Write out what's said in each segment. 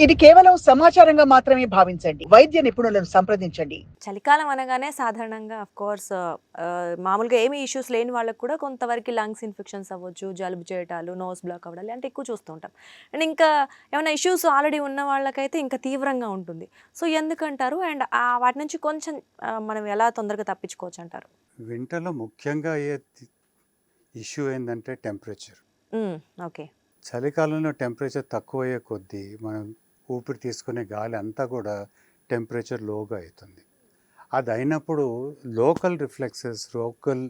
ఇది కేవలం సమాచారంగా మాత్రమే భావించండి. వైద్య నిపుణులను సంప్రదించండి. చలికాలం అనగానే సాధారణంగా కోర్స్ మామూలుగా ఏమి ఇష్యూస్ లేని వాళ్ళకి కూడా కొంతవరకు లంగ్స్ ఇన్ఫెక్షన్స్ అవ్వచ్చు, జలుబు చేయటాలు, నోస్ బ్లాక్ అవ్వడాలు అంటే ఎక్కువ చూస్తూ ఉంటాం. అండ్ ఇంకా ఏమైనా ఇష్యూస్ ఆల్రెడీ ఉన్న వాళ్ళకైతే ఇంకా తీవ్రంగా ఉంటుంది. సో ఎందుకంటారు? అండ్ వాటి నుంచి కొంచెం మనం ఎలా తొందరగా తప్పించుకోవచ్చు అంటారు? వింటర్లో ముఖ్యంగా అయ్యే ఇష్యూ ఏంటంటే టెంపరేచర్. ఓకే. చలికాలంలో టెంపరేచర్ తక్కువ అయ్యే కొద్దీ మనం ఊపిరి తీసుకునే గాలి అంతా కూడా టెంపరేచర్ లోగా అవుతుంది. అది అయినప్పుడు local reflexes, local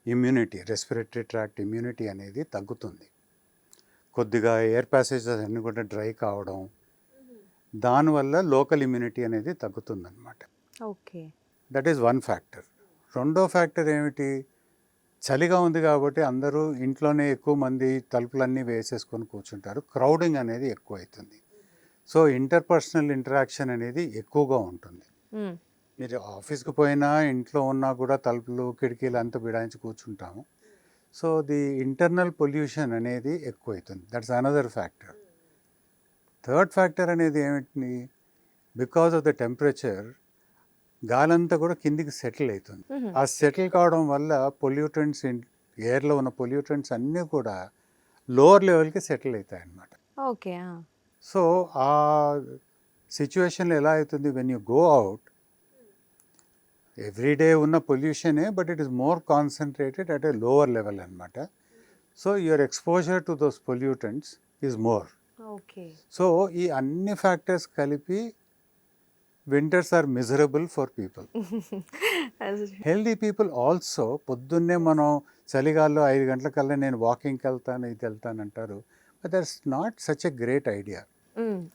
immunity, respiratory tract immunity అనేది తగ్గుతుంది. కొద్దిగా ఎయిర్ ప్యాసేజెస్ అన్నీ కూడా డ్రై కావడం, దానివల్ల లోకల్ ఇమ్యూనిటీ అనేది తగ్గుతుందన్నమాట. Okay. That is one factor. రెండో ఫ్యాక్టర్ ఏమిటి? చలిగా ఉంది కాబట్టి అందరూ ఇంట్లోనే ఎక్కువ మంది తలుపులన్నీ వేసేసుకొని కూర్చుంటారు. క్రౌడింగ్ అనేది ఎక్కువ అవుతుంది. సో ఇంటర్పర్సనల్ ఇంటరాక్షన్ అనేది ఎక్కువగా ఉంటుంది. మీరు ఆఫీస్కి పోయినా ఇంట్లో ఉన్నా కూడా తలుపులు కిటికీలు అంతా బిడాయించి కూర్చుంటాము. సో ది ఇంటర్నల్ పొల్యూషన్ అనేది ఎక్కువ అవుతుంది. That's another factor. Third factor అనేది ఏమిటి? బికాస్ ఆఫ్ ద టెంపరేచర్ గాలంతా కూడా కిందికి సెటిల్ అవుతుంది. ఆ సెటిల్ కావడం వల్ల పొల్యూటెంట్స్, ఎయిర్లో ఉన్న పొల్యూటెంట్స్ అన్నీ కూడా లోవర్ లెవెల్కి సెటిల్ అవుతాయి అన్నమాట. ఓకే. సో ఆ సిచ్యువేషన్లో ఎలా అవుతుంది? When you go out, everyday ఉన్న పొల్యూషనే, but it is more concentrated at a lower level అనమాట. So your exposure to those pollutants is more. Okay. So ఈ అన్ని ఫ్యాక్టర్స్ కలిపి winters are miserable for people. Healthy people also పొద్దున్నే మనం చలిగాల్లో 5 గంటలకల్లా నేను వాకింగ్కి వెళ్తాను, ఇది వెళ్తాను అంటారు. But that's not such a great idea.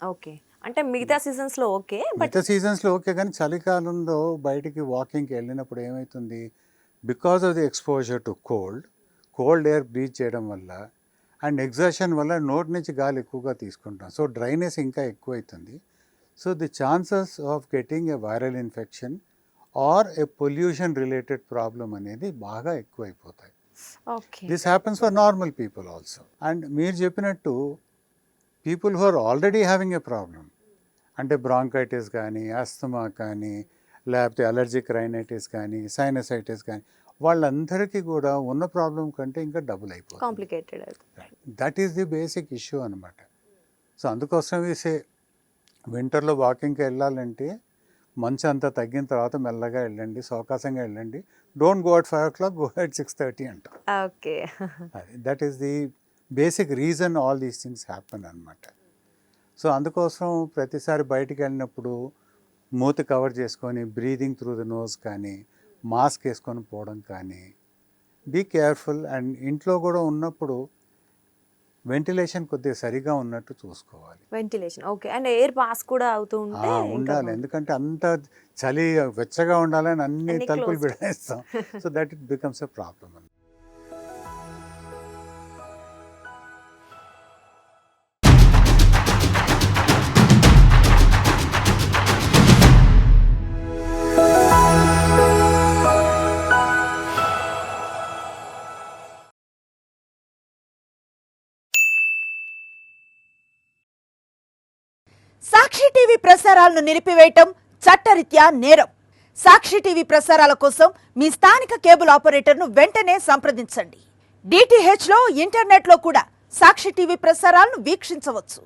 Okay. అంటే మిగతా సీజన్స్లో ఓకే, మిగతా సీజన్స్లో ఓకే, కానీ చలికాలంలో బయటికి వాకింగ్కి వెళ్ళినప్పుడు ఏమవుతుంది? Because of the exposure to cold air breathe చేయడం వల్ల అండ్ ఎగ్జర్షన్ వల్ల నోటి నుంచి గాలి ఎక్కువగా తీసుకుంటాం. సో డ్రైనెస్ ఇంకా ఎక్కువ అవుతుంది. So the chances of getting a viral infection or a pollution related problem అనేది బాగా ఎక్కువైపోతాయి. This happens for normal people also. And మీరు చెప్పినట్టు people who are already having a problem, అంటే బ్రాంకైటిస్ కానీ, ఆస్తమా కానీ, లేకపోతే అలర్జిక్ రైనైటిస్ కానీ, సైనసైటిస్ కానీ, వాళ్ళందరికీ కూడా ఉన్న ప్రాబ్లం కంటే ఇంకా డబుల్ అయిపోతుంది. Complicated. That is the basic issue అనమాట. సో అందుకోసం వేసే వింటర్లో వాకింగ్కి వెళ్ళాలంటే మంచు అంతా తగ్గిన తర్వాత మెల్లగా వెళ్ళండి, సవకాశంగా వెళ్ళండి. Don't go at 5 o'clock, go at 6:30 అంట. Okay. That is the basic reason all these things happen అనమాట. సో అందుకోసం ప్రతిసారి బయటికి వెళ్ళినప్పుడు మూతి కవర్ చేసుకొని బ్రీదింగ్ త్రూ ద నోస్ కానీ, మాస్క్ వేసుకొని పోవడం కానీ, బీ కేర్ఫుల్. అండ్ ఇంట్లో కూడా ఉన్నప్పుడు వెంటిలేషన్ కొద్దిగా సరిగా ఉన్నట్టు చూసుకోవాలి. Ventilation okay. And air pass కూడా అవుతూ ఉండాలి. ఎందుకంటే అంత చలి వెచ్చగా ఉండాలని అన్ని తలుపులు బిడేస్తాం. So that it becomes a problem. Sakshi TV ప్రసారాలను నిలిపివేయటం చట్టరీత్యా నేరం. సాక్షి టీవీ ప్రసారాల కోసం మీ స్థానిక కేబుల్ ఆపరేటర్ను వెంటనే సంప్రదించండి. DTH లో, ఇంటర్నెట్లో కూడా సాక్షి టీవీ ప్రసారాలను వీక్షించవచ్చు.